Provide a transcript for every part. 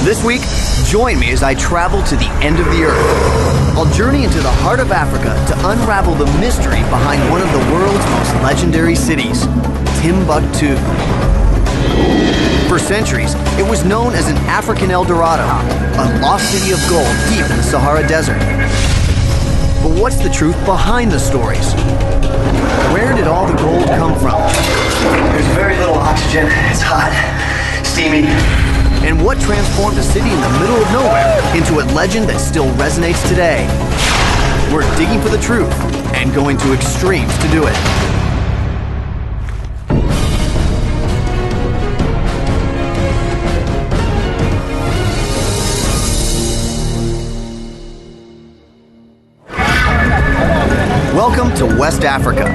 This week, join me as I travel to the end of the earth. I'll journey into the heart of Africa to unravel the mystery behind one of the world's most legendary cities, Timbuktu. For centuries, it was known as an African El Dorado, a lost city of gold deep in the Sahara Desert. But what's the truth behind the stories? Where did all the gold come from? There's very little oxygen, it's hot, steamy. And what transformed a city in the middle of nowhere into a legend that still resonates today? We're digging for the truth and going to extremes to do it. Welcome to West Africa.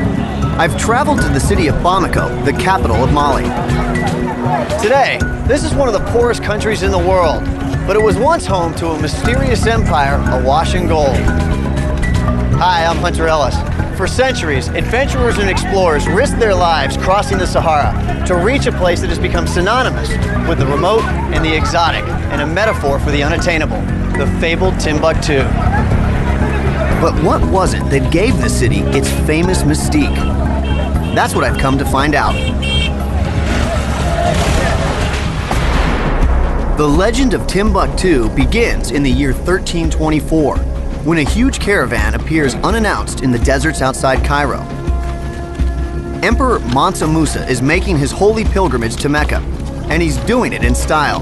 I've traveled to the city of Bamako, the capital of Mali. Today, this is one of the poorest countries in the world, but it was once home to a mysterious empire awash in gold. Hi, I'm Hunter Ellis. For centuries, adventurers and explorers risked their lives crossing the Sahara to reach a place that has become synonymous with the remote and the exotic, and a metaphor for the unattainable, the fabled Timbuktu. But what was it that gave the city its famous mystique? That's what I've come to find out. The legend of Timbuktu begins in the year 1324, when a huge caravan appears unannounced in the deserts outside Cairo. Emperor Mansa Musa is making his holy pilgrimage to Mecca, and he's doing it in style.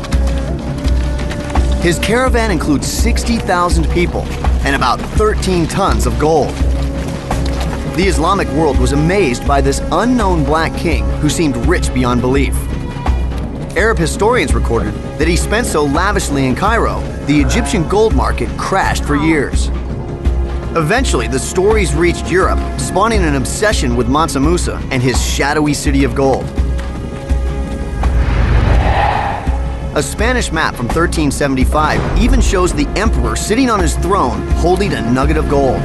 His caravan includes 60,000 people and about 13 tons of gold. The Islamic world was amazed by this unknown black king who seemed rich beyond belief. Arab historians recorded that he spent so lavishly in Cairo, the Egyptian gold market crashed for years. Eventually, the stories reached Europe, spawning an obsession with Mansa Musa and his shadowy city of gold. A Spanish map from 1375 even shows the emperor sitting on his throne holding a nugget of gold.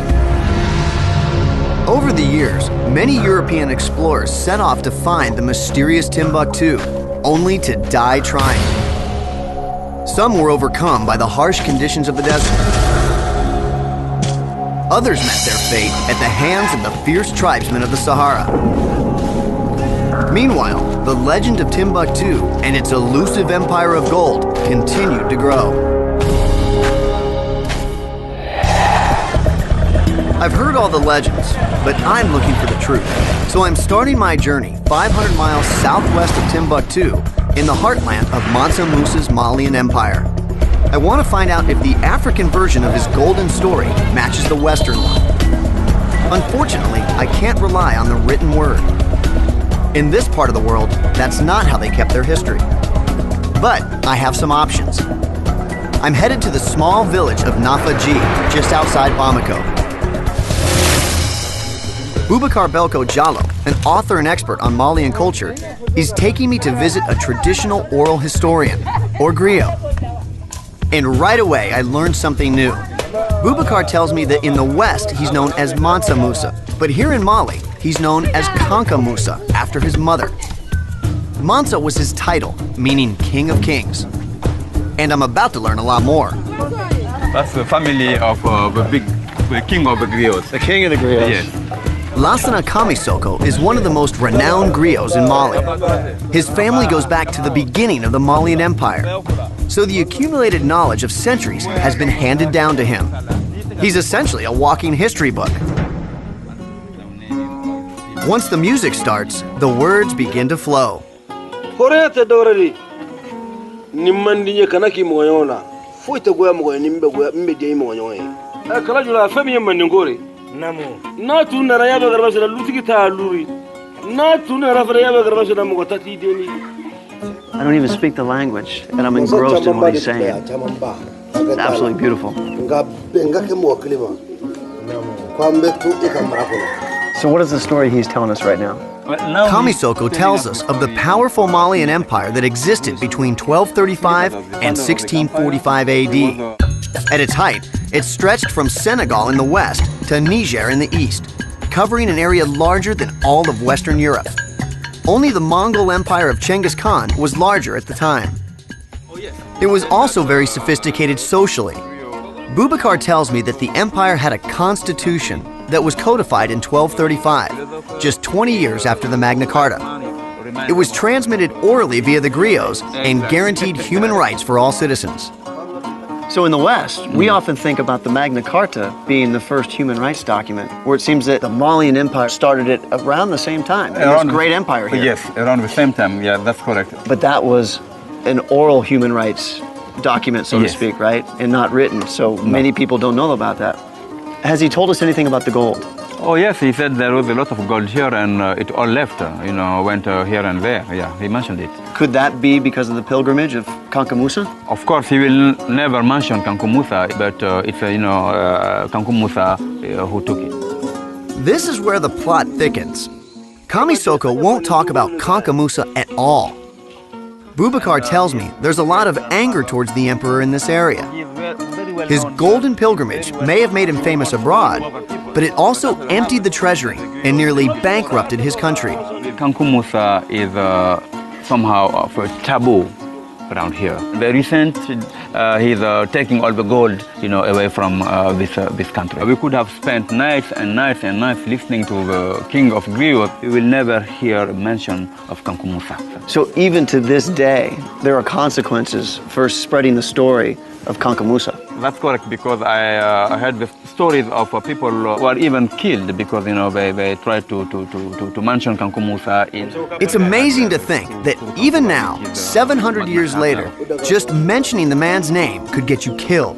Over the years, many European explorers set off to find the mysterious Timbuktu, only to die trying. Some were overcome by the harsh conditions of the desert. Others met their fate at the hands of the fierce tribesmen of the Sahara. Meanwhile, the legend of Timbuktu and its elusive empire of gold continued to grow. I've heard all the legends, but I'm looking for the truth. So I'm starting my journey 500 miles southwest of Timbuktu in the heartland of Mansa Musa's Malian Empire. I want to find out if the African version of his golden story matches the Western one. Unfortunately, I can't rely on the written word. In this part of the world, that's not how they kept their history. But I have some options. I'm headed to the small village of Nafaji, just outside Bamako. Boubacar Belko Jallo, an author and expert on Malian culture, is taking me to visit a traditional oral historian, or griot. And right away, I learned something new. Boubacar tells me that in the West, he's known as Mansa Musa, but here in Mali, he's known as Kanka Musa, after his mother. Mansa was his title, meaning King of Kings. And I'm about to learn a lot more. That's the family of the king of the griots. The king of the griots. Yes. Lassana Kamisoko is one of the most renowned griots in Mali. His family goes back to the beginning of the Malian Empire, so the accumulated knowledge of centuries has been handed down to him. He's essentially a walking history book. Once the music starts, the words begin to flow. I don't even speak the language, and I'm engrossed in what he's saying. It's absolutely beautiful. So what is the story he's telling us right now? Kamisoko tells us of the powerful Malian Empire that existed between 1235 and 1645 AD. At its height, it stretched from Senegal in the west to Niger in the east, covering an area larger than all of Western Europe. Only the Mongol Empire of Genghis Khan was larger at the time. It was also very sophisticated socially. Boubacar tells me that the empire had a constitution that was codified in 1235, just 20 years after the Magna Carta. It was transmitted orally via the griots and guaranteed human rights for all citizens. So in the West, we often think about the Magna Carta being the first human rights document, where it seems that the Malian Empire started it around the same time. This great empire here. Yes, around the same time. Yeah, that's correct. But that was an oral human rights document, so to speak, right? And not written. So many people don't know about that. Has he told us anything about the gold? Oh yes, he said there was a lot of gold here and it all left, went here and there. Yeah, he mentioned it. Could that be because of the pilgrimage of Kanka Musa? Of course, he will never mention Kanka Musa, but it's, Kanka Musa who took it. This is where the plot thickens. Kamisoko won't talk about Kanka Musa at all. Boubacar tells me there's a lot of anger towards the emperor in this area. His golden pilgrimage may have made him famous abroad, but it also emptied the treasury and nearly bankrupted his country. Kanka Musa is somehow of a taboo around here. The recent, he's taking all the gold, away from this country. We could have spent nights and nights and nights listening to the king of griots. We will never hear a mention of Kanka Musa. So even to this day, there are consequences for spreading the story of Kanka Musa. That's correct, because I heard the stories of people who are even killed because they tried to mention Kanka Musa. It's amazing to think that even now, 700 years later, just mentioning the man's name could get you killed.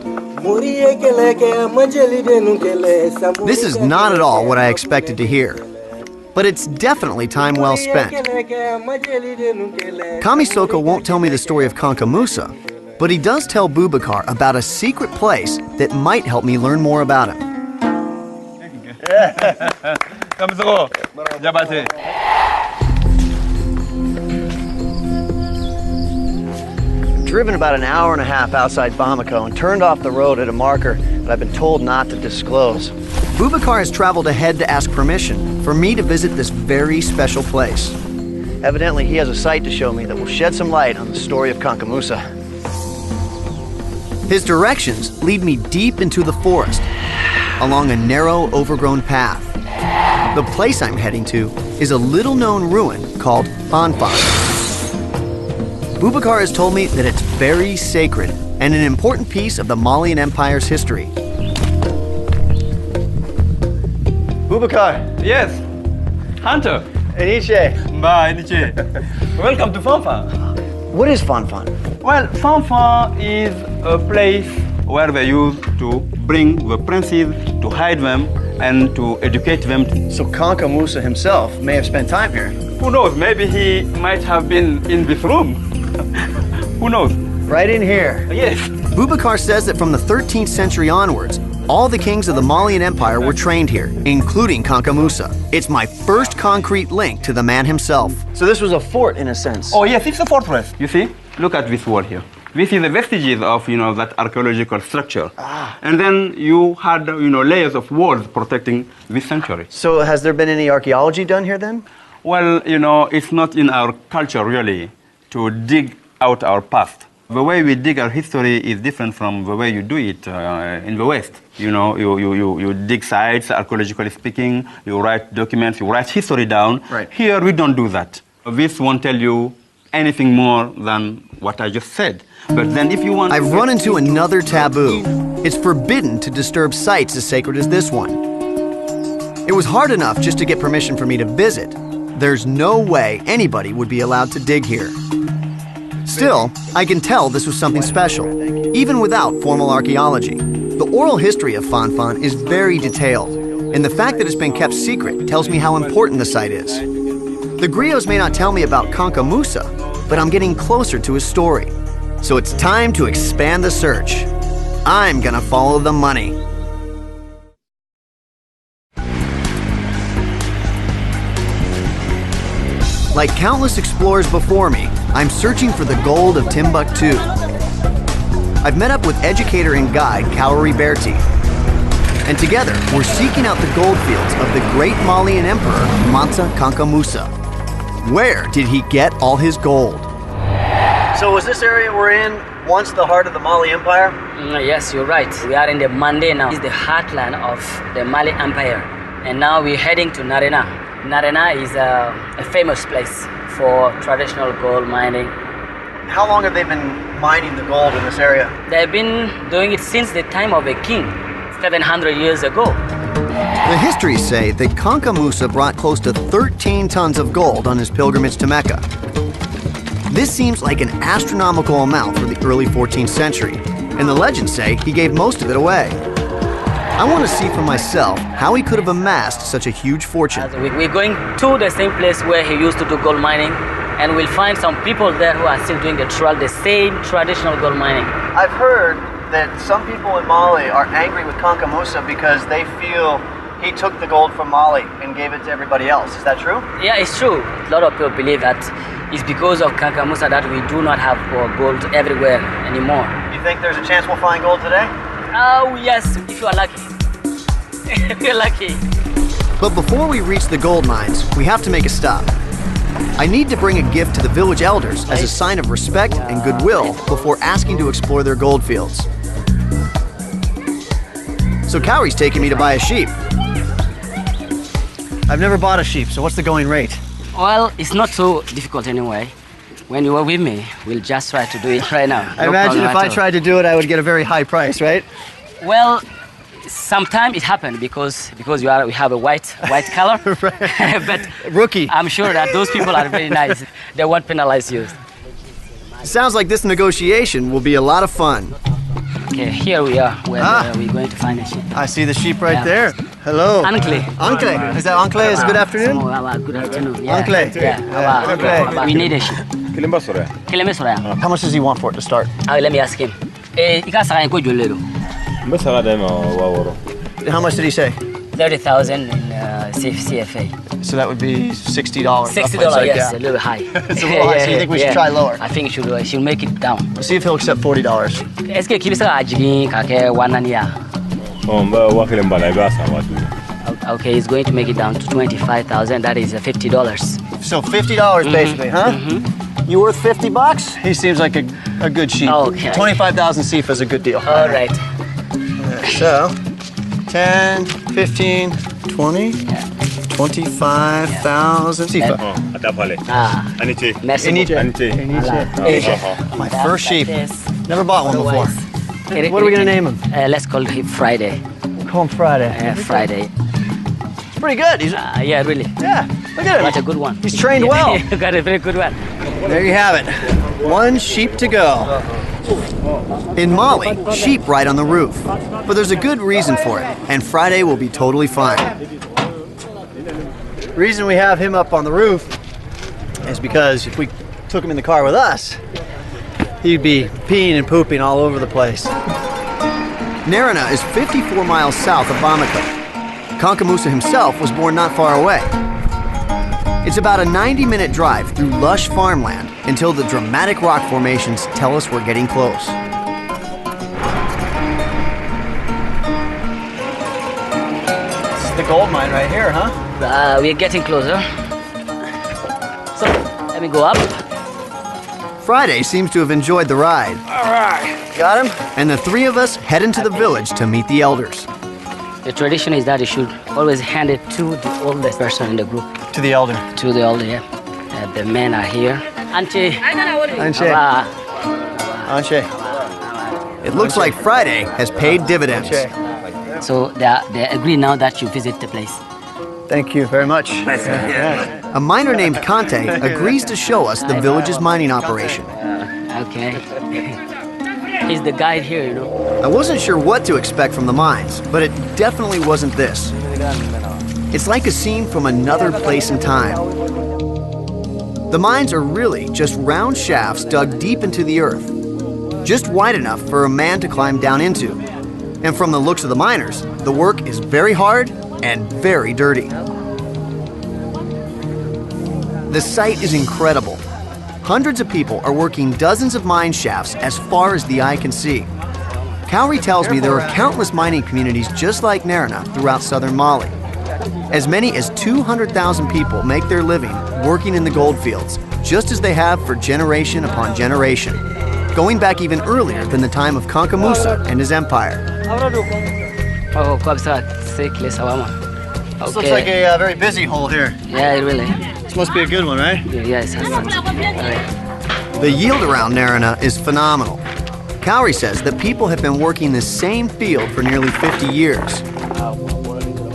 This is not at all what I expected to hear, but it's definitely time well spent. Kamisoko won't tell me the story of Kanka Musa, but he does tell Boubacar about a secret place that might help me learn more about him. I've driven about an hour and a half outside Bamako and turned off the road at a marker that I've been told not to disclose. Boubacar has traveled ahead to ask permission for me to visit this very special place. Evidently, he has a site to show me that will shed some light on the story of Kanka Musa. His directions lead me deep into the forest, along a narrow, overgrown path. The place I'm heading to is a little-known ruin called Fanfan. Boubacar has told me that it's very sacred and an important piece of the Malian Empire's history. Boubacar. Yes, Hunter. Eniche. Eniche. Welcome to Fanfan. What is Fanfan? Well, Fanfan is a place where they used to bring the princes, to hide them, and to educate them. So Kanka Musa himself may have spent time here. Who knows? Maybe he might have been in this room. Who knows? Right in here. Yes. Boubacar says that from the 13th century onwards, all the kings of the Malian Empire were trained here, including Kanka Musa. It's my first concrete link to the man himself. So this was a fort in a sense. Oh yes, it's a fortress. You see? Look at this wall here. This is the vestiges of, that archaeological structure. And then you had, layers of walls protecting this sanctuary. So has there been any archaeology done here then? Well, it's not in our culture really to dig out our past. The way we dig our history is different from the way you do it in the West. You dig sites, archaeologically speaking, you write documents, you write history down. Right. Here we don't do that. This won't tell you anything more than what I just said. But then if you want... I've run into another taboo. It's forbidden to disturb sites as sacred as this one. It was hard enough just to get permission for me to visit. There's no way anybody would be allowed to dig here. Still, I can tell this was something special, even without formal archaeology. The oral history of Fanfan is very detailed, and the fact that it's been kept secret tells me how important the site is. The griots may not tell me about Kanka Musa, but I'm getting closer to his story. So it's time to expand the search. I'm gonna follow the money. Like countless explorers before me, I'm searching for the gold of Timbuktu. I've met up with educator and guide Kaori Berti, and together we're seeking out the gold fields of the great Malian emperor Mansa Kanka Musa. Where did he get all his gold? So was this area we're in once the heart of the Mali Empire? Yes, you're right. We are in the Mande now. It's the heartland of the Mali Empire. And now we're heading to Narena. Narena is a famous place for traditional gold mining. How long have they been mining the gold in this area? They've been doing it since the time of a king, 700 years ago. The histories say that Kanka Musa brought close to 13 tons of gold on his pilgrimage to Mecca. This seems like an astronomical amount for the early 14th century, and the legends say he gave most of it away. I want to see for myself how he could have amassed such a huge fortune. We're going to the same place where he used to do gold mining, and we'll find some people there who are still doing the same traditional gold mining. I've heard that some people in Mali are angry with Kanka Musa because they feel he took the gold from Mali and gave it to everybody else. Is that true? Yeah, it's true. A lot of people believe that it's because of Kanka Musa that we do not have gold everywhere anymore. You think there's a chance we'll find gold today? Oh, yes, if you are lucky. If you're lucky. But before we reach the gold mines, we have to make a stop. I need to bring a gift to the village elders as a sign of respect and goodwill before asking to explore their gold fields. So Cowrie's taking me to buy a sheep. I've never bought a sheep, so what's the going rate? Well, it's not so difficult anyway. When you were with me, we'll just try to do it right now. I imagine if I tried to do it, I would get a very high price, right? Well, sometimes it happened because we have a white color. But Rookie. I'm sure that those people are very nice. They won't penalize you. Sounds like this negotiation will be a lot of fun. Okay, here we are, where we're going to find a sheep. I see the sheep right Yeah. there. Hello. Uncle. Uncle. Is that uncle? Is good afternoon? Good afternoon. Yeah. Uncle. Yeah. Uncle. We need a sheep. How much does he want for it to start? Let me ask him. How much did he say? 30,000 in CFA. So that would be $60. $60, yes, a little high. It's a little high, so you think we should try lower? I think she'll make it down. Let's see if he'll accept $40. Est-ce que kibisa ajigi kake wanania? Okay, he's going to make it down to 25,000. That is $50. So $50 basically, huh? Mm-hmm. You worth $50? He seems like a good sheep. Okay. 25,000 CFA is a good deal. All right. So 10, 15, 20, 25,000 CFA. Merci. My first sheep. Never bought one before. What are we going to name him? Let's call him Friday. Call him Friday. Friday. It's pretty good. He's, yeah, really. yeah, look at him. That's a good one. He's trained well. You got a very good one. There you have it. One sheep to go. In Mali, sheep ride on the roof. But there's a good reason for it, and Friday will be totally fine. The reason we have him up on the roof is because if we took him in the car with us, he'd be peeing and pooping all over the place. Narena is 54 miles south of Bamako. Kanka Musa himself was born not far away. It's about a 90-minute drive through lush farmland until the dramatic rock formations tell us we're getting close. This is the gold mine right here, huh? We're getting closer. So, let me go up. Friday seems to have enjoyed the ride. All right. Got him? And the three of us head into the village to meet the elders. The tradition is that you should always hand it to the oldest person in the group. To the elder. To the elder, yeah. The men are here. Auntie. Anche. Anche. It looks like Friday has paid dividends. So they agree now that you visit the place. Thank you very much. A miner named Kante agrees to show us the village's mining operation. Okay. He's the guide here, you know. I wasn't sure what to expect from the mines, but it definitely wasn't this. It's like a scene from another place and time. The mines are really just round shafts dug deep into the earth, just wide enough for a man to climb down into. And from the looks of the miners, the work is very hard and very dirty. The site is incredible. Hundreds of people are working dozens of mine shafts as far as the eye can see. Cowrie tells me there are countless mining communities just like Narena throughout southern Mali. As many as 200,000 people make their living working in the gold fields, just as they have for generation upon generation, going back even earlier than the time of Kanka Musa and his empire. This looks like a very busy hole here. Yeah, really. This must be a good one, right? Yes. The yield around Narana is phenomenal. Cowrie says that people have been working this same field for nearly 50 years.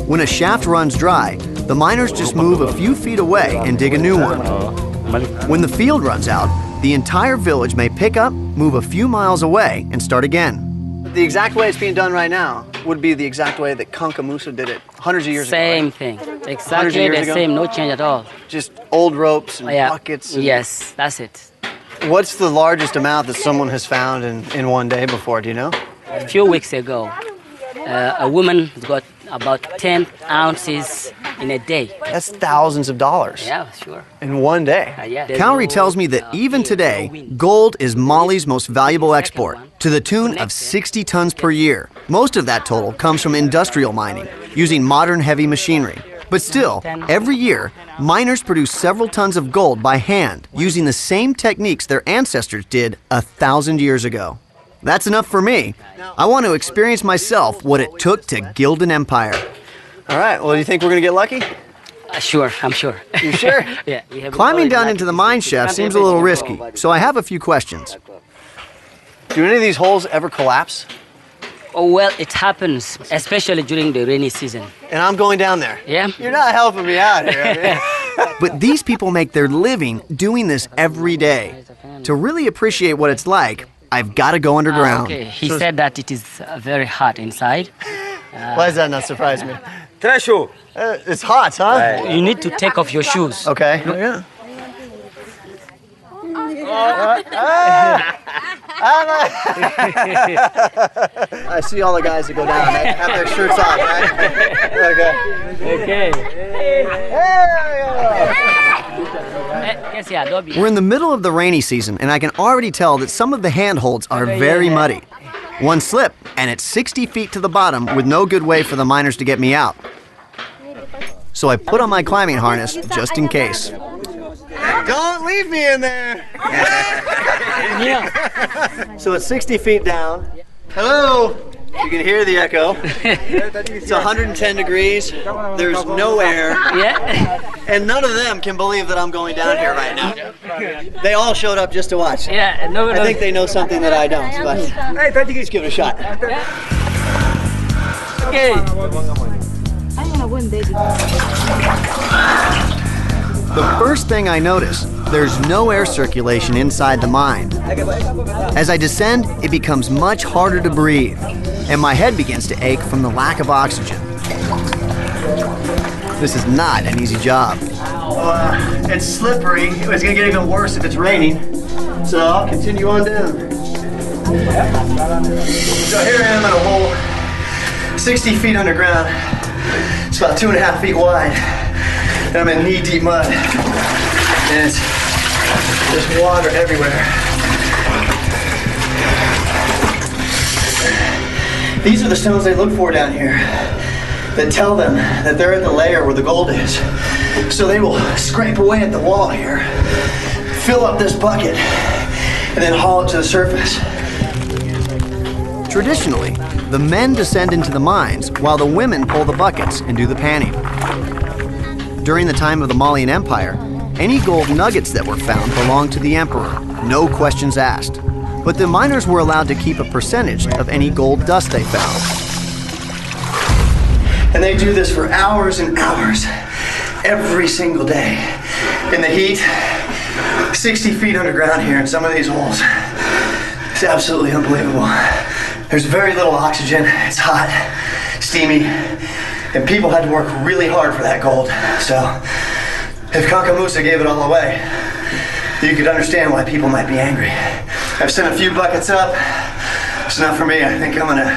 When a shaft runs dry, the miners just move a few feet away and dig a new one. When the field runs out, the entire village may pick up, move a few miles away, and start again. The exact way it's being done right now would be the exact way that Kanka Musa did it hundreds of years ago. Same Right? thing. Exactly the same, no change at all. Just old ropes and buckets. And Yes, that's it. What's the largest amount that someone has found in one day before? Do you know? A few weeks ago, a woman got about 10 ounces in a day. That's thousands of dollars Yeah, sure. in one day. Yeah. Cowrie tells me that even today, gold is Mali's most valuable export, to the tune of 60 tons per year. Most of that total comes from industrial mining, using modern heavy machinery. But still, every year, miners produce several tons of gold by hand, using the same techniques their ancestors did 1,000 years ago. That's enough for me. I want to experience myself what it took to gild an empire. All right, well, do you think we're going to get lucky? Sure, I'm sure. You sure? Yeah. we have Climbing always down liked into the this. mine shaft seems a little risky, so I have a few questions. Do any of these holes ever collapse? Oh, well, it happens, especially during the rainy season. And I'm going down there. Yeah. You're not helping me out here. I mean. But these people make their living doing this every day. To really appreciate what it's like, I've got to go underground. Okay, he said that it is very hot inside. Why does that not surprise me? It's hot, huh? You need to take off your shoes. Okay. Yeah. I see all the guys that go down. They have their shirts off, right? Okay. We're in the middle of the rainy season, and I can already tell that some of the handholds are very muddy. One slip, and it's 60 feet to the bottom with no good way for the miners to get me out. So I put on my climbing harness just in case. Don't leave me in there. So it's 60 feet down. Hello. You can hear the echo. It's 110 degrees. There's no air. Yeah. And none of them can believe that I'm going down here right now. They all showed up just to watch. Yeah, no. I think they know something that I don't, but let's give it a shot. Okay. The first thing I notice, there's no air circulation inside the mine. As I descend, it becomes much harder to breathe, and my head begins to ache from the lack of oxygen. This is not an easy job. It's slippery. It's going to get even worse if it's raining. So I'll continue on down. So here I am at a hole 60 feet underground. It's about 2.5 feet wide. And I'm in knee-deep mud. And there's water everywhere. These are the stones they look for down here that tell them that they're at the layer where the gold is. So they will scrape away at the wall here, fill up this bucket, and then haul it to the surface. Traditionally, the men descend into the mines while the women pull the buckets and do the panning. During the time of the Malian Empire, any gold nuggets that were found belonged to the emperor, no questions asked. But the miners were allowed to keep a percentage of any gold dust they found. And they do this for hours and hours, every single day. In the heat, 60 feet underground here in some of these holes. It's absolutely unbelievable. There's very little oxygen, it's hot, steamy, and people had to work really hard for that gold. So, if Kanka Musa gave it all away, you could understand why people might be angry. I've sent a few buckets up. It's not for me. I think I'm gonna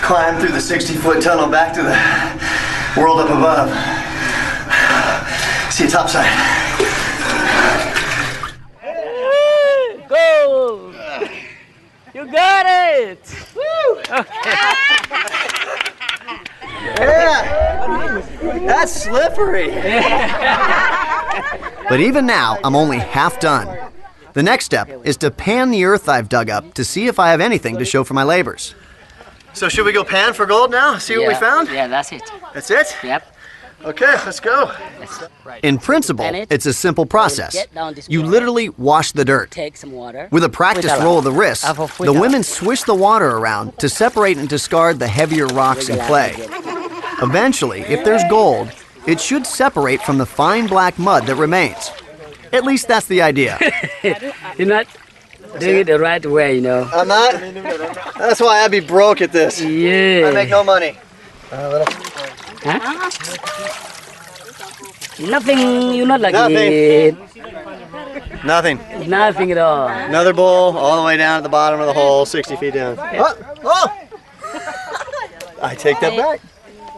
climb through the 60-foot tunnel back to the world up above. See you topside. Go! You got it! Woo! Okay. Yeah, that's slippery. But even now, I'm only half done. The next step is to pan the earth I've dug up to see if I have anything to show for my labors. So should we go pan for gold now? See what we found? Yeah, that's it. That's it? Yep. Okay, let's go. In principle, it's a simple process. You literally wash the dirt. Take some water. With a practiced roll of the wrist, the women swish the water around to separate and discard the heavier rocks and clay. Eventually, if there's gold, it should separate from the fine black mud that remains. At least that's the idea. You're not doing it the right way, you know. I'm not? That's why I'd be broke at this. Yeah. I make no money. Huh? Nothing, you're not like Nothing. it. Nothing. Nothing at all. Another bowl all the way down at the bottom of the hole, 60 feet down. Oh! I take that back.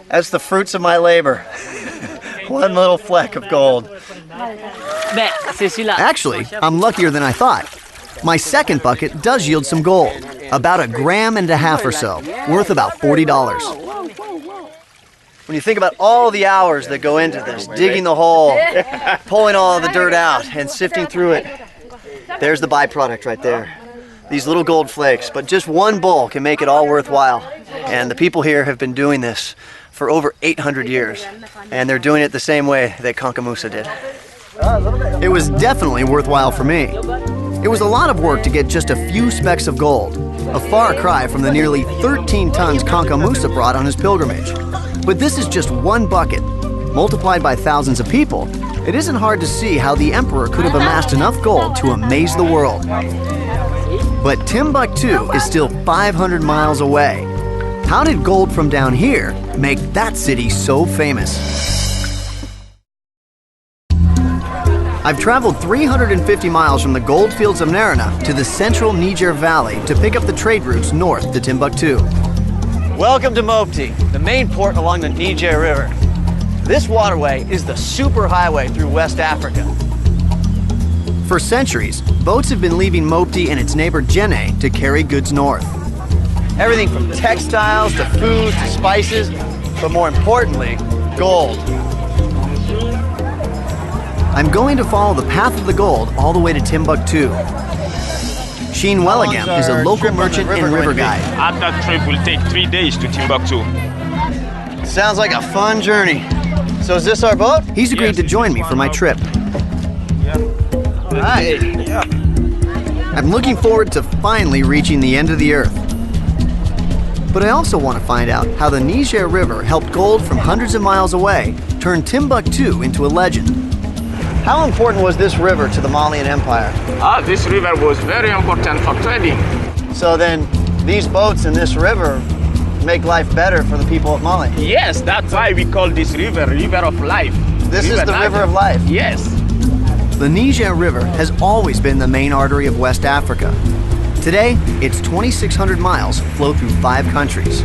That's the fruits of my labor. One little fleck of gold. Actually, I'm luckier than I thought. My second bucket does yield some gold, about 1.5 grams or so, worth about $40. When you think about all the hours that go into this, digging the hole, pulling all the dirt out, and sifting through it, there's the byproduct right there. These little gold flakes, but just one bowl can make it all worthwhile. And the people here have been doing this for over 800 years, and they're doing it the same way that Kankamusa did. It was definitely worthwhile for me. It was a lot of work to get just a few specks of gold, a far cry from the nearly 13 tons Kankamusa brought on his pilgrimage. But this is just one bucket. Multiplied by thousands of people, it isn't hard to see how the emperor could have amassed enough gold to amaze the world. But Timbuktu is still 500 miles away. How did gold from down here make that city so famous? I've traveled 350 miles from the gold fields of Narina to the central Niger Valley to pick up the trade routes north to Timbuktu. Welcome to Mopti, the main port along the Niger River. This waterway is the superhighway through West Africa. For centuries, boats have been leaving Mopti and its neighbor Jenne to carry goods north. Everything from textiles to food to spices, but more importantly, gold. I'm going to follow the path of the gold all the way to Timbuktu. Sheen Welligam is a local merchant and river guide. That trip will take 3 days to Timbuktu. Sounds like a fun journey. So is this our boat? He's agreed to join me for my trip. Right. I'm looking forward to finally reaching the end of the earth. But I also want to find out how the Niger River helped gold from hundreds of miles away turn Timbuktu into a legend. How important was this river to the Malian Empire? This river was very important for trading. So then, these boats in this river make life better for the people of Mali. Yes, that's why we call this river River of Life. This is the river of life. Yes. The Niger River has always been the main artery of West Africa. Today, its 2,600 miles flow through 5 countries.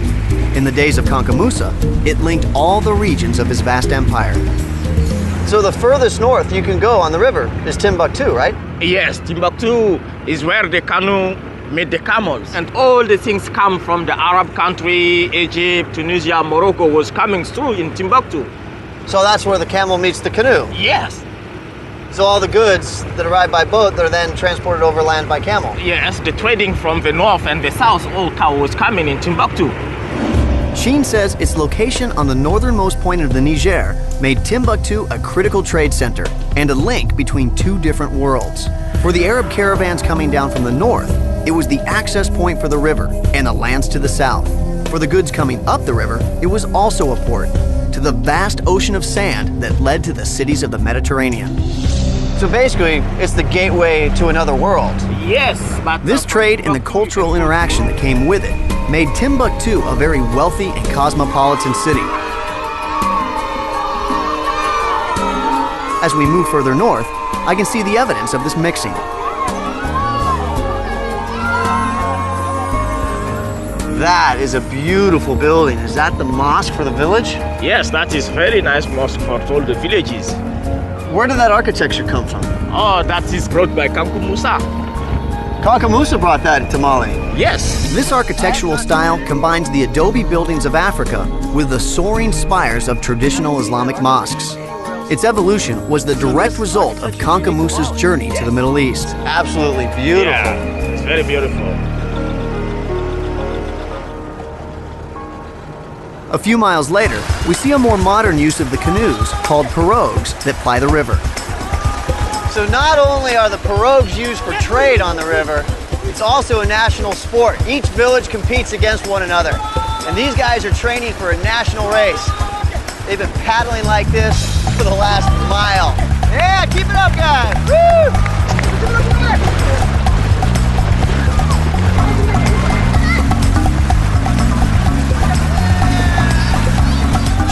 In the days of Kankamusa, it linked all the regions of his vast empire. So the furthest north you can go on the river is Timbuktu, right? Yes, Timbuktu is where the canoe made the camels. And all the things come from the Arab country, Egypt, Tunisia, Morocco was coming through in Timbuktu. So that's where the camel meets the canoe. Yes. So all the goods that arrive by boat, they're then transported overland by camel. Yes, the trading from the north and the south all was coming in Timbuktu. Sheen says its location on the northernmost point of the Niger made Timbuktu a critical trade center and a link between 2 different worlds. For the Arab caravans coming down from the north, it was the access point for the river and the lands to the south. For the goods coming up the river, it was also a port to the vast ocean of sand that led to the cities of the Mediterranean. So basically, it's the gateway to another world. Yes, but This trade and the cultural interaction that came with it made Timbuktu a very wealthy and cosmopolitan city. As we move further north, I can see the evidence of this mixing. That is a beautiful building. Is that the mosque for the village? yes, that is very nice mosque for all the villages. Where did that architecture come from? Oh, that is brought by Kankamusa. Kanka Musa brought that to Mali. Yes. This architectural style combines the adobe buildings of Africa with the soaring spires of traditional Islamic mosques. Its evolution was the direct result of Kanka Musa's journey to the Middle East. Absolutely beautiful. Yeah, it's very beautiful. A few miles later, we see a more modern use of the canoes called pirogues that ply the river. So not only are the pirogues used for trade on the river, it's also a national sport. Each village competes against one another. And these guys are training for a national race. They've been paddling like this for the last mile. Yeah, keep it up, guys. Woo!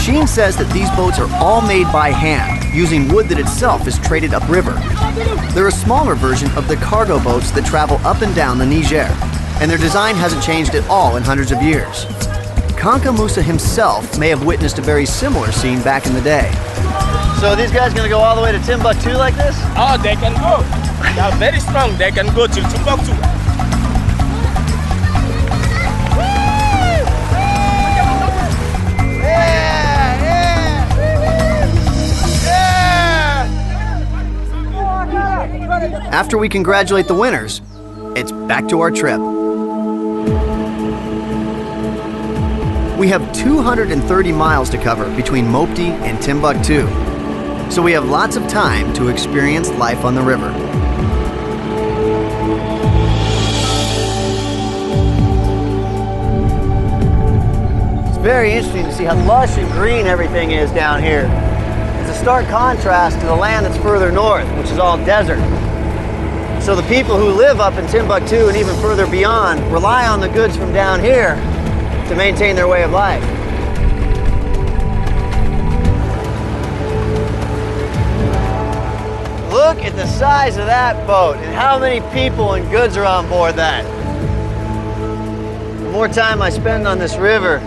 Sheen says that these boats are all made by hand, using wood that itself is traded upriver. They're a smaller version of the cargo boats that travel up and down the Niger, and their design hasn't changed at all in hundreds of years. Kanka Musa himself may have witnessed a very similar scene back in the day. So these guys gonna go all the way to Timbuktu like this? Oh, they can go. They are very strong. They can go to Timbuktu. After we congratulate the winners, it's back to our trip. We have 230 miles to cover between Mopti and Timbuktu, so we have lots of time to experience life on the river. It's very interesting to see how lush and green everything is down here. It's a stark contrast to the land that's further north, which is all desert. So the people who live up in Timbuktu and even further beyond rely on the goods from down here to maintain their way of life. Look at the size of that boat and how many people and goods are on board that. The more time I spend on this river,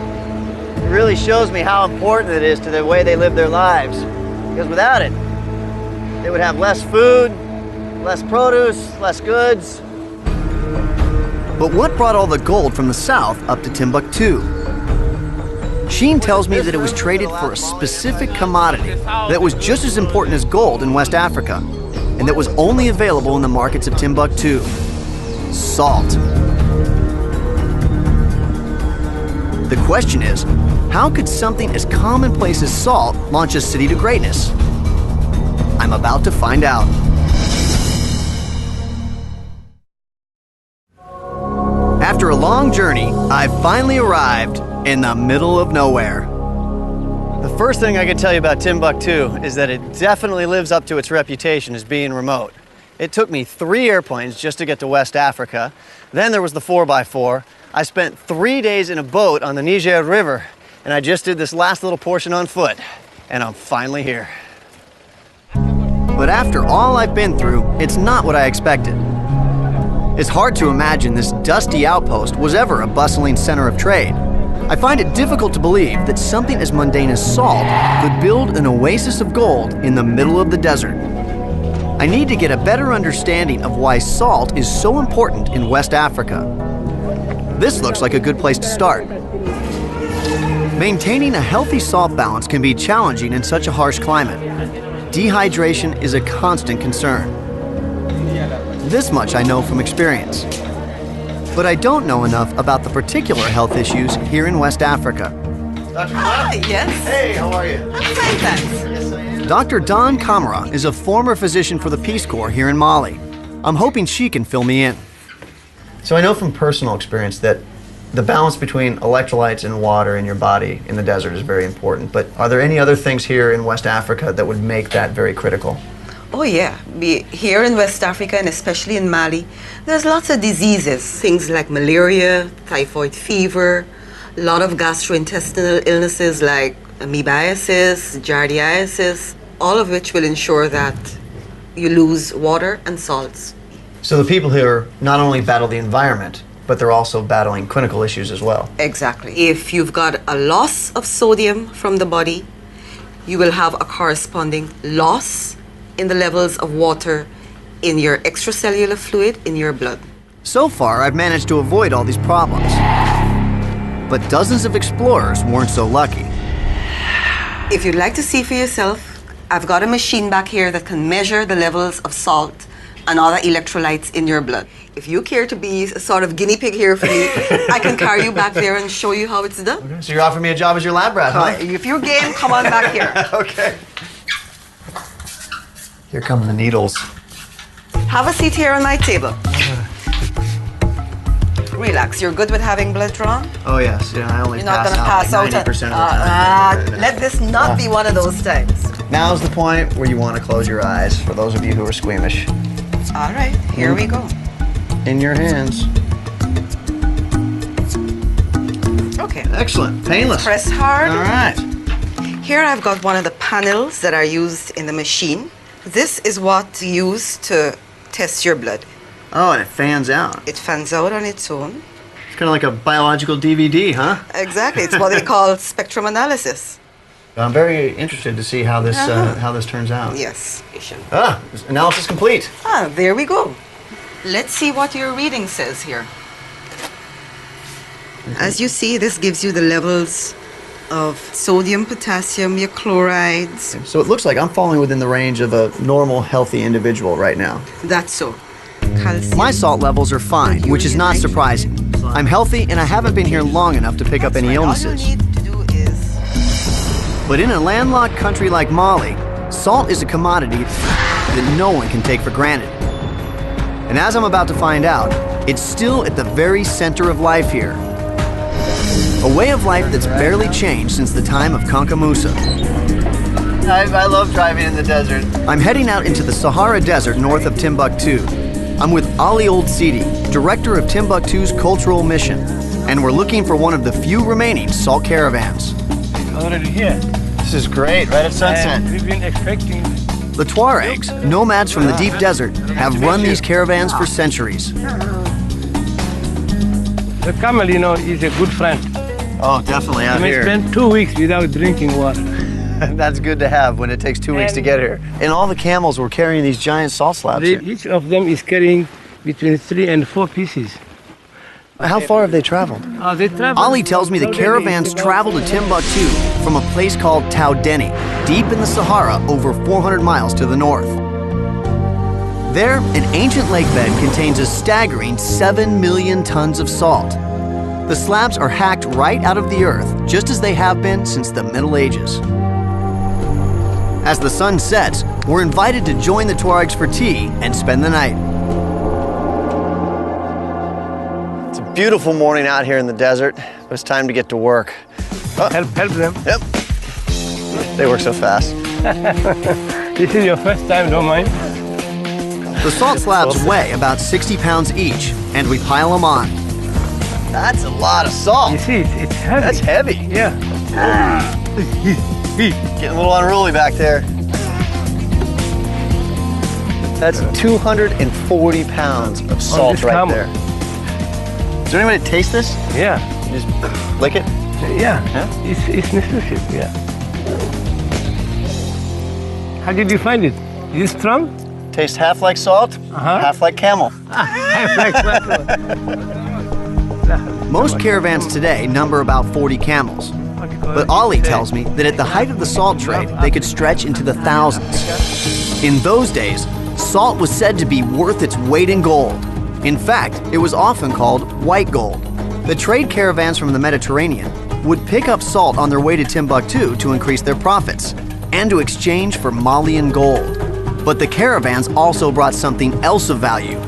it really shows me how important it is to the way they live their lives. Because without it, they would have less food, less produce, less goods. But what brought all the gold from the south up to Timbuktu? Sheen tells me that it was traded for a specific commodity that was just as important as gold in West Africa, and that was only available in the markets of Timbuktu: salt. The question is, how could something as commonplace as salt launch a city to greatness? I'm about to find out. After a long journey, I've finally arrived in the middle of nowhere. The first thing I can tell you about Timbuktu is that it definitely lives up to its reputation as being remote. It took me 3 airplanes just to get to West Africa. Then there was the 4x4. I spent 3 days in a boat on the Niger River, and I just did this last little portion on foot, and I'm finally here. But after all I've been through, it's not what I expected. It's hard to imagine this dusty outpost was ever a bustling center of trade. I find it difficult to believe that something as mundane as salt could build an oasis of gold in the middle of the desert. I need to get a better understanding of why salt is so important in West Africa. This looks like a good place to start. Maintaining a healthy salt balance can be challenging in such a harsh climate. Dehydration is a constant concern. This much I know from experience. But I don't know enough about the particular health issues here in West Africa. Dr. Hi, yes. Hey, how are you? I'm fine, thanks. Yes, I am. Dr. Dawn Kamara is a former physician for the Peace Corps here in Mali. I'm hoping she can fill me in. So I know from personal experience that the balance between electrolytes and water in your body in the desert is very important. But are there any other things here in West Africa that would make that very critical? Oh yeah, here in West Africa and especially in Mali, there's lots of diseases, things like malaria, typhoid fever, a lot of gastrointestinal illnesses like amoebiasis, giardiasis, all of which will ensure that you lose water and salts. So the people here not only battle the environment, but they're also battling clinical issues as well. Exactly. If you've got a loss of sodium from the body, you will have a corresponding loss in the levels of water in your extracellular fluid in your blood. So far, I've managed to avoid all these problems. But dozens of explorers weren't so lucky. If you'd like to see for yourself, I've got a machine back here that can measure the levels of salt and other electrolytes in your blood. If you care to be a sort of guinea pig here for me, I can carry you back there and show you how it's done. Okay, so you're offering me a job as your lab rat, huh? If you're game, come on back here. Okay. Here come the needles. Have a seat here on my table. Relax. You're good with having blood drawn? Oh yes, yeah. I only You're not pass going to out pass like out. 90% of the time. Let this not be one of those times. Now's the point where you want to close your eyes. For those of you who are squeamish. All right, here we go. In your hands. Okay. Excellent. Painless. Press hard. All right. Here I've got one of the panels that are used in the machine. This is what's used to test your blood. Oh, and it fans out. It fans out on its own. It's kind of like a biological DVD, huh? Exactly. It's what they call spectrum analysis. I'm very interested to see how this turns out. Yes. Analysis complete. There we go. Let's see what your reading says here. As you see, this gives you the levels of sodium, potassium, your chlorides. So it looks like I'm falling within the range of a normal, healthy individual right now. That's so. Calcium. My salt levels are fine, which is not surprising. I'm healthy and I haven't been here long enough to pick up any illnesses. All you need to do is... But in a landlocked country like Mali, salt is a commodity that no one can take for granted. And as I'm about to find out, it's still at the very center of life here. A way of life that's barely changed since the time of Kanka Musa. I love driving in the desert. I'm heading out into the Sahara Desert north of Timbuktu. I'm with Ali Old Sidi, director of Timbuktu's cultural mission, and we're looking for one of the few remaining salt caravans. Already here. This is great, right at sunset. We've been expecting. The Tuaregs, nomads from the deep desert, have run these caravans for centuries. The camel, is a good friend. Oh, definitely out You may here. spend 2 weeks without drinking water. That's good to have when it takes 2 weeks to get here. And all the camels were carrying these giant salt slabs here. Each of them is carrying between 3 and 4 pieces. How far have they traveled? They travel. Ali tells me the caravans travel to Timbuktu from a place called Taudeni, deep in the Sahara over 400 miles to the north. There, an ancient lake bed contains a staggering 7 million tons of salt. The slabs are hacked right out of the earth, just as they have been since the Middle Ages. As the sun sets, we're invited to join the Tuaregs for tea and spend the night. It's a beautiful morning out here in the desert, but it's time to get to work. Help them. Yep. They work so fast. This is your first time, don't mind. The salt slabs weigh about 60 pounds each, and we pile them on. That's a lot of salt. You see, it's heavy. That's heavy. Yeah. Getting a little unruly back there. That's 240 pounds of salt right camel. there. Is there any way to taste this? Yeah. You just lick it? Yeah. Yeah? It's nutritious, yeah. How did you find it? Is it strong? Tastes half like salt, half like camel. Most caravans today number about 40 camels. But Ali tells me that at the height of the salt trade, they could stretch into the thousands. In those days, salt was said to be worth its weight in gold. In fact, it was often called white gold. The trade caravans from the Mediterranean would pick up salt on their way to Timbuktu to increase their profits and to exchange for Malian gold. But the caravans also brought something else of value: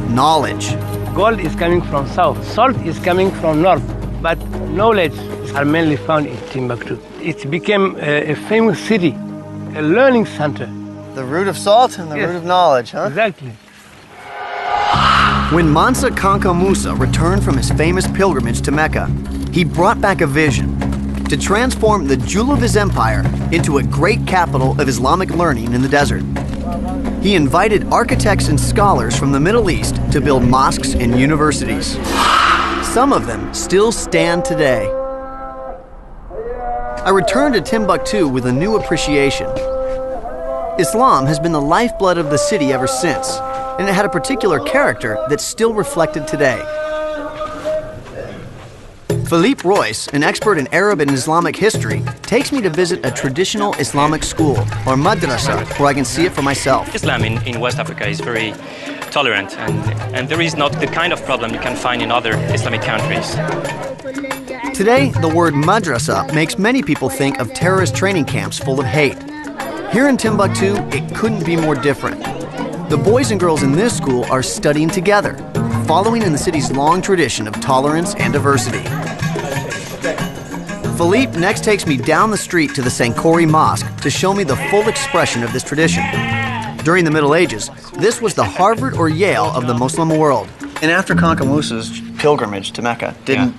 knowledge. Gold is coming from south, salt is coming from north, but knowledge are mainly found in Timbuktu. It became a famous city, a learning center. The root of salt and the root of knowledge, huh? Exactly. When Mansa Kanka Musa returned from his famous pilgrimage to Mecca, he brought back a vision to transform the jewel of his empire into a great capital of Islamic learning in the desert. He invited architects and scholars from the Middle East to build mosques and universities. Some of them still stand today. I returned to Timbuktu with a new appreciation. Islam has been the lifeblood of the city ever since, and it had a particular character that's still reflected today. Philippe Royce, an expert in Arab and Islamic history, takes me to visit a traditional Islamic school, or madrasa, where I can see it for myself. Islam in West Africa is very tolerant, and there is not the kind of problem you can find in other Islamic countries. Today, the word madrasa makes many people think of terrorist training camps full of hate. Here in Timbuktu, it couldn't be more different. The boys and girls in this school are studying together, following in the city's long tradition of tolerance and diversity. Philippe next takes me down the street to the Sankori Mosque to show me the full expression of this tradition. During the Middle Ages, this was the Harvard or Yale of the Muslim world. And after Kanka Musa's pilgrimage to Mecca, didn't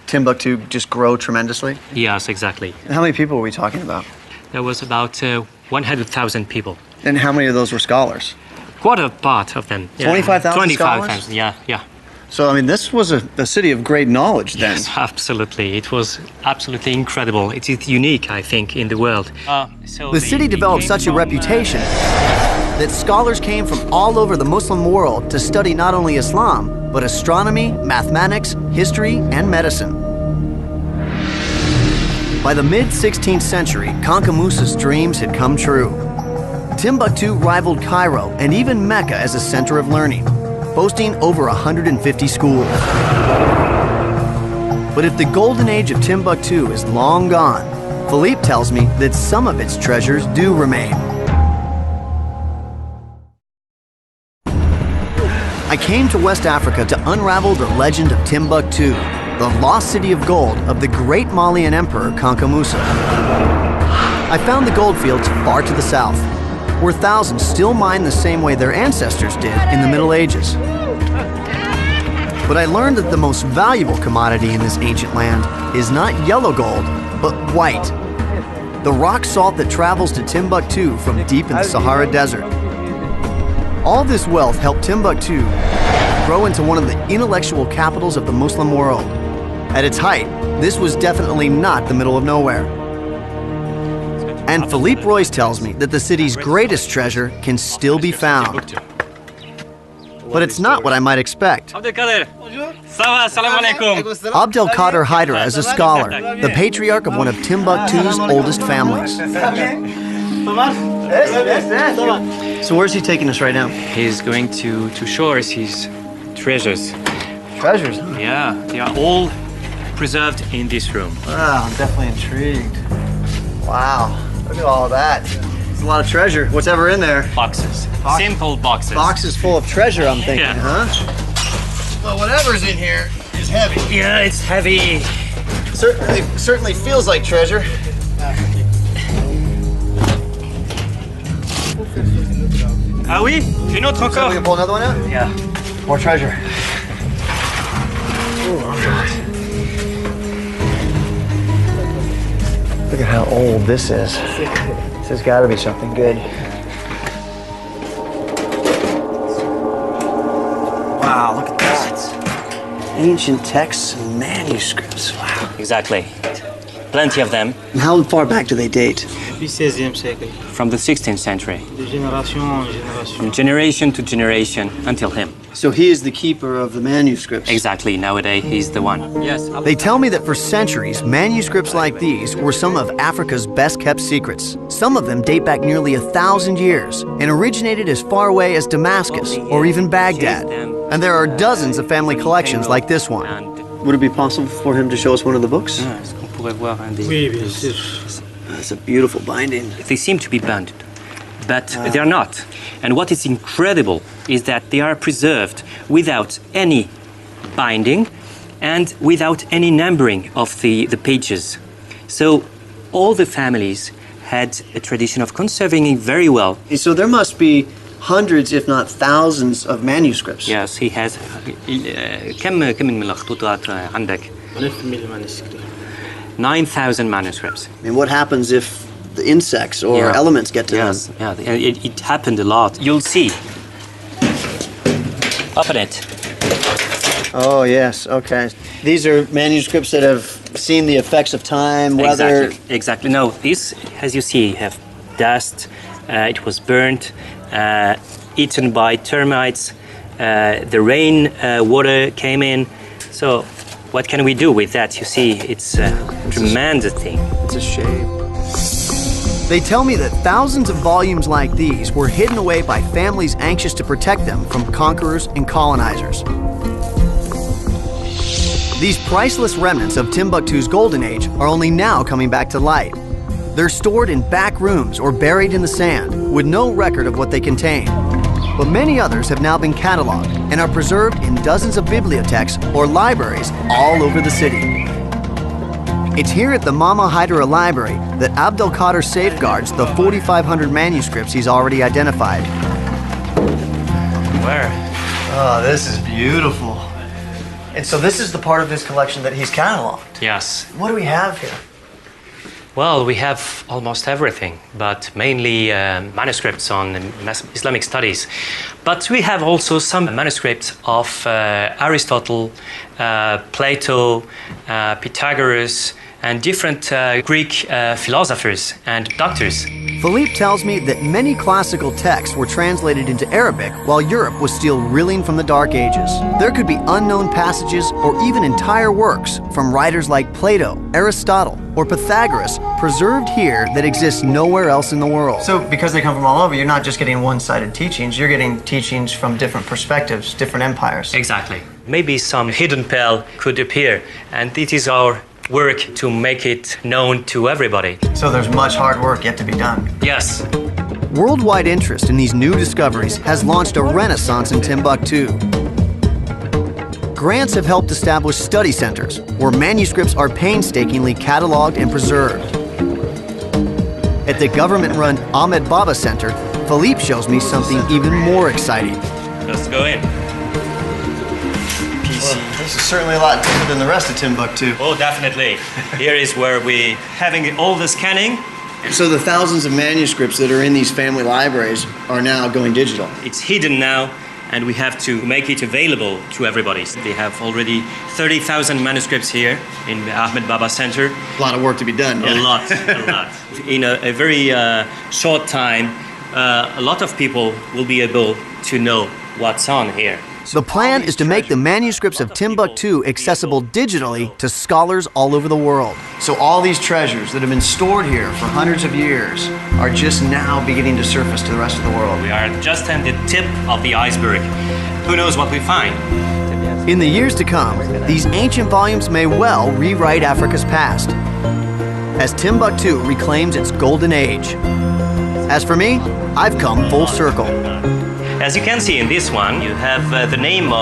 Timbuktu just grow tremendously? Yes, exactly. And how many people were we talking about? There was about 100,000 people. And how many of those were scholars? Quarter part of them. 25,000 scholars? 25,000, yeah. So, I mean, this was a city of great knowledge then. Yes, absolutely. It was absolutely incredible. It is unique, I think, in the world. The city developed such a reputation that scholars came from all over the Muslim world to study not only Islam, but astronomy, mathematics, history, and medicine. By the mid-16th century, Kanka Musa's dreams had come true. Timbuktu rivaled Cairo and even Mecca as a center of learning, boasting over 150 schools. But if the golden age of Timbuktu is long gone, Philippe tells me that some of its treasures do remain. I came to West Africa to unravel the legend of Timbuktu, the lost city of gold of the great Malian emperor Kanka Musa. I found the gold fields far to the south, where thousands still mine the same way their ancestors did in the Middle Ages. But I learned that the most valuable commodity in this ancient land is not yellow gold, but white. The rock salt that travels to Timbuktu from deep in the Sahara Desert. All this wealth helped Timbuktu grow into one of the intellectual capitals of the Muslim world. At its height, this was definitely not the middle of nowhere. And Philippe Royce tells me that the city's greatest treasure can still be found. But it's not what I might expect. Abdelkader Haidara is a scholar, the patriarch of one of Timbuktu's oldest families. So where's he taking us right now? He's going to show us his treasures. Treasures, huh? Yeah, they are all preserved in this room. Wow, I'm definitely intrigued. Wow, look at all that. It's a lot of treasure. What's ever in there? Boxes. Simple boxes. Boxes full of treasure, I'm thinking, Yeah. huh? Well, whatever's in here is heavy. Yeah, it's heavy. Certainly feels like treasure. Ah oui? Une autre So we encore? can pull another one out? Yeah. More treasure. Look at how old this is. This has got to be something good. Wow, look at that. Ancient texts and manuscripts. Wow. Exactly. Plenty of them. And how far back do they date? From the 16th century. From generation to generation until him. So he is the keeper of the manuscripts. Exactly. Nowadays, he's the one. Yes. They tell me that for centuries, manuscripts like these were some of Africa's best-kept secrets. Some of them date back nearly 1,000 years and originated as far away as Damascus or even Baghdad. And there are dozens of family collections like this one. Would it be possible for him to show us one of the books? It's a beautiful binding. They seem to be bound, but they are not. And what is incredible is that they are preserved without any binding and without any numbering of the pages. So all the families had a tradition of conserving it very well. So there must be hundreds, if not thousands, of manuscripts. Yes, he has. كم من المخطوطات عندك? 9,000 manuscripts. And what happens if the insects or elements get to them? Yeah, it happened a lot. You'll see. Open it. Oh, yes, okay. These are manuscripts that have seen the effects of time, weather. Exactly. No, these, as you see, have dust. It was burnt. eaten by termites. The rain water came in. So what can we do with that? You see, it's a tremendous thing. It's a shame. They tell me that thousands of volumes like these were hidden away by families anxious to protect them from conquerors and colonizers. These priceless remnants of Timbuktu's golden age are only now coming back to light. They're stored in back rooms or buried in the sand with no record of what they contain. But many others have now been cataloged and are preserved in dozens of bibliotheques or libraries all over the city. It's here at the Mama Hydra Library that Abdelkader safeguards the 4,500 manuscripts he's already identified. Where? Oh, this is beautiful. And so this is the part of his collection that he's cataloged. Yes. What do we have here? Well, we have almost everything, but mainly manuscripts on Islamic studies. But we have also some manuscripts of Aristotle, Plato, Pythagoras, and different Greek philosophers and doctors. Philippe tells me that many classical texts were translated into Arabic while Europe was still reeling from the Dark Ages. There could be unknown passages or even entire works from writers like Plato, Aristotle, or Pythagoras preserved here that exist nowhere else in the world. So because they come from all over, you're not just getting one-sided teachings, you're getting teachings from different perspectives, different empires. Exactly. Maybe some hidden pearl could appear, and it is our work to make it known to everybody. So there's much hard work yet to be done. Yes. Worldwide interest in these new discoveries has launched a renaissance in Timbuktu. Grants have helped establish study centers where manuscripts are painstakingly cataloged and preserved. At the government-run Ahmed Baba Center, Philippe shows me something even more exciting. Let's go in. Well, this is certainly a lot different than the rest of Timbuktu. Oh, definitely. Here is where we having all the scanning. So the thousands of manuscripts that are in these family libraries are now going digital. It's hidden now, and we have to make it available to everybody. They have already 30,000 manuscripts here in the Ahmed Baba Center. A lot of work to be done. A lot. In a very short time, a lot of people will be able to know what's on here. The plan is to make the manuscripts of Timbuktu accessible digitally to scholars all over the world. So all these treasures that have been stored here for hundreds of years are just now beginning to surface to the rest of the world. We are just at the tip of the iceberg. Who knows what we find? In the years to come, these ancient volumes may well rewrite Africa's past, as Timbuktu reclaims its golden age. As for me, I've come full circle. As you can see in this one, you have the name of